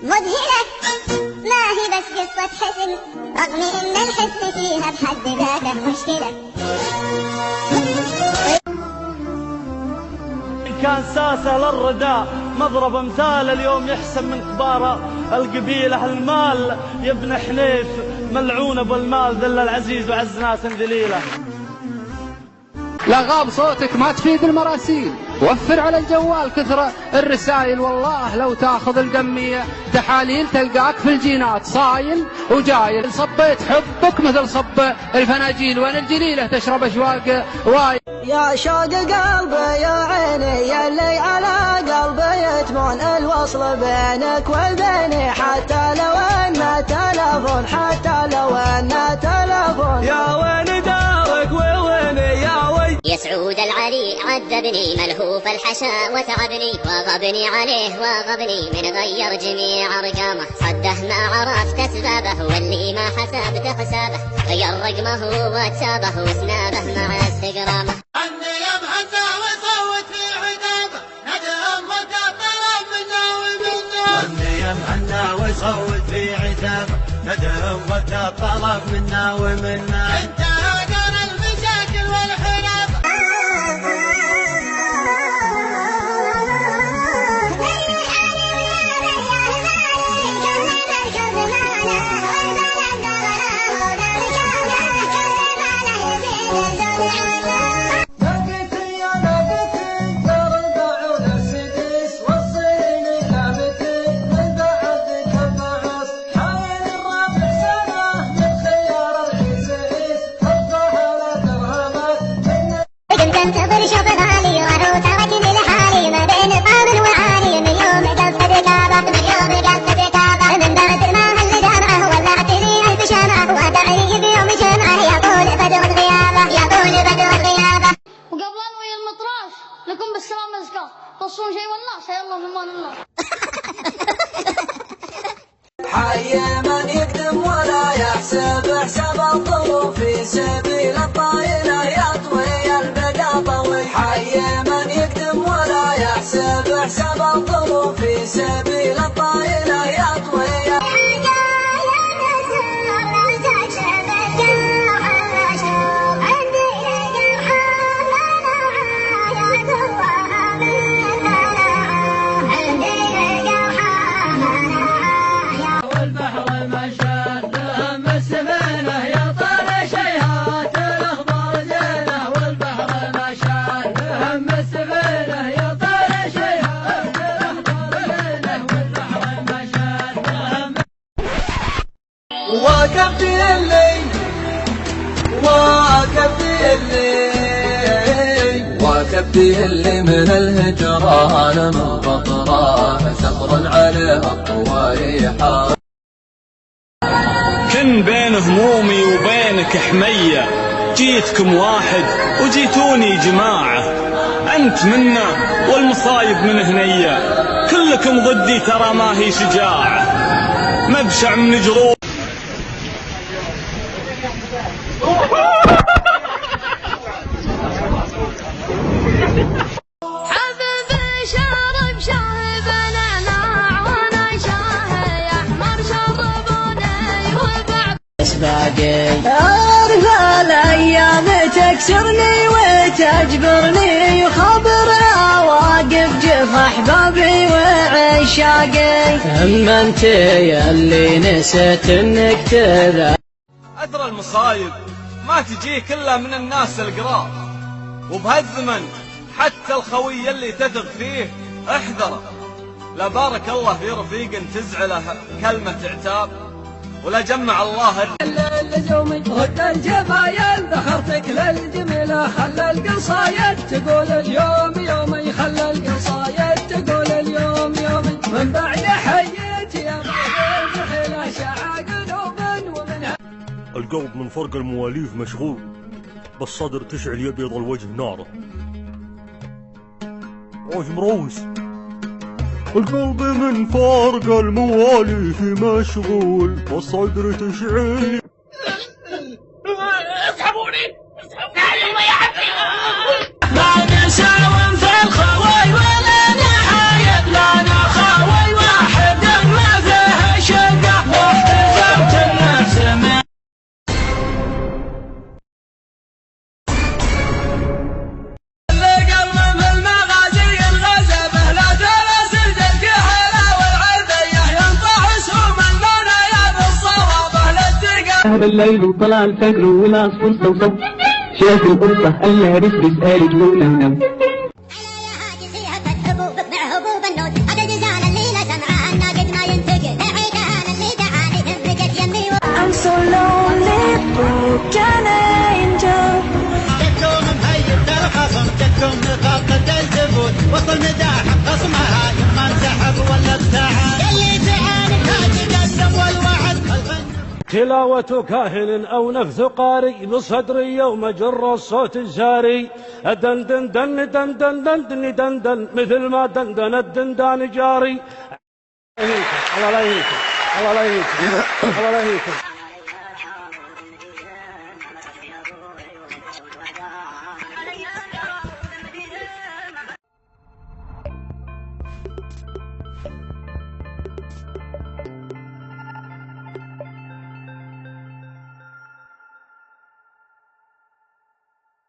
مذهلة ما هي بس قصة حزن، رغم إن الحزن فيها بحد ذاته مشكلة. كان ساسة للرداء مضرب امثال، اليوم يحسن من كبار القبيلة. المال يا ابن حنيف ملعون ابو المال، ذل العزيز وعز ناس ذليله. لا غاب صوتك ما تفيد المراسيل، وفر على الجوال كثر الرسائل. والله لو تاخذ القمية تحاليل تلقاك في الجينات صايل وجايل. صبيت حبك مثل صب الفناجيل، وين الجليلة تشرب اشواق وايل. يا شوق قلبي يا عيني يا اللي على قلبي يتمون الوصل بينك وبيني، حتى لو ان تلفون، حتى لو ان تلفون. يا وين دارك وويني يا وين يا سعود العلي عذبني ملهوف الحشا وتعبني، وغبني عليه وغبني من غير جميع ارقامه. صده ما عرفت اسبابه واللي ما حسبت حسابه، غير رقمه واتسابه وسنابه مع استقرامه. عني يا مهنا وصوت في عتابه، ندم وتطلب منا ومنا. عني يا مهنا وصوت في عتابه، ندم وتطلب منا ومنا. انت دار المشاكل والحرابه. تنتظر شوف غالي وروت ركن لحالي، ما بين طابل وعالي من يوم قصة كعبة، من يوم قصة كعبة. من بعد ما هل دمعه ولعت لي ألف شمعة، ودعني بيوم جمعة يطول بدر الغيابة، يطول بدر الغيابة. وقبلان ويا المطراش لكم بالسلام أزكى، تصون شيء والله شيء الله من مان الله. حي من يقدم ولا يحسب حساب الظروف، في سبيل الطايلة يطوي البدا طوي. حي من يقدم ولا يحسب حساب الظروف، في سبيل الطايلة يطوي. واكبتي اللي من الهجران من فطرة ثغر عليها الطواريحة. كن بين همومي وبينك حمية، جيتكم واحد وجيتوني جماعة. أنت منا والمصايب من هنية، كلكم ضدي ترى ما هي شجاعة. مبشع من جروح حبيبي شارب شاهي بنعناع وانا شاهي احمر شربوني وبعد اسباقي. اعرف الايام تكسرني وتجبرني، وخبر واقف جف احبابي وعشاقي. اما انت يا اللي نسيت انك تذا. أدرى المصايب ما تجيك إلا من الناس القراب، وبهالزمن حتى الخوي اللي تثق فيه احذره. لا بارك الله في رفيق تزعله كلمة عتاب، ولا جمع الله اللزومي رد الجبايل ذخرتك للجميلة. خلى القصايد تقول اليوم يومي، خلى القصايد تقول اليوم يومي. من بعد حييت يا مخيلة شعى قلوب ومن القلب من فرق المواليف مشغول، بالصدر تشعل يبيض الوجه ناره. عوج مروس القلب من فرق المواليف مشغول، بالصدر تشعل. اسحبوني اسحبوني يا عمي. ما نساوم في الخواي ولا نحايد، لا نخاوي واحد ما في الليل وطلع الفجر والعصفور صوصو، شاف القطة قال لها رسرس قالت له نم نم. I'm so lonely, broken angel. جتهم مهيب الخصم، جتهم نقاط الزبون، وصل مداح خصمها يما انسحب ولا ابتعد. اللي تعاني تقدم والوعد تلاوة كاهن أو نفث قاري بصدري يوم جر الصوت الجاري، دندن دن دن دن دن دن دن مثل ما دندن الدندان جاري. الله لا يهيكم، الله لا يهيكم، الله لا يهيكم.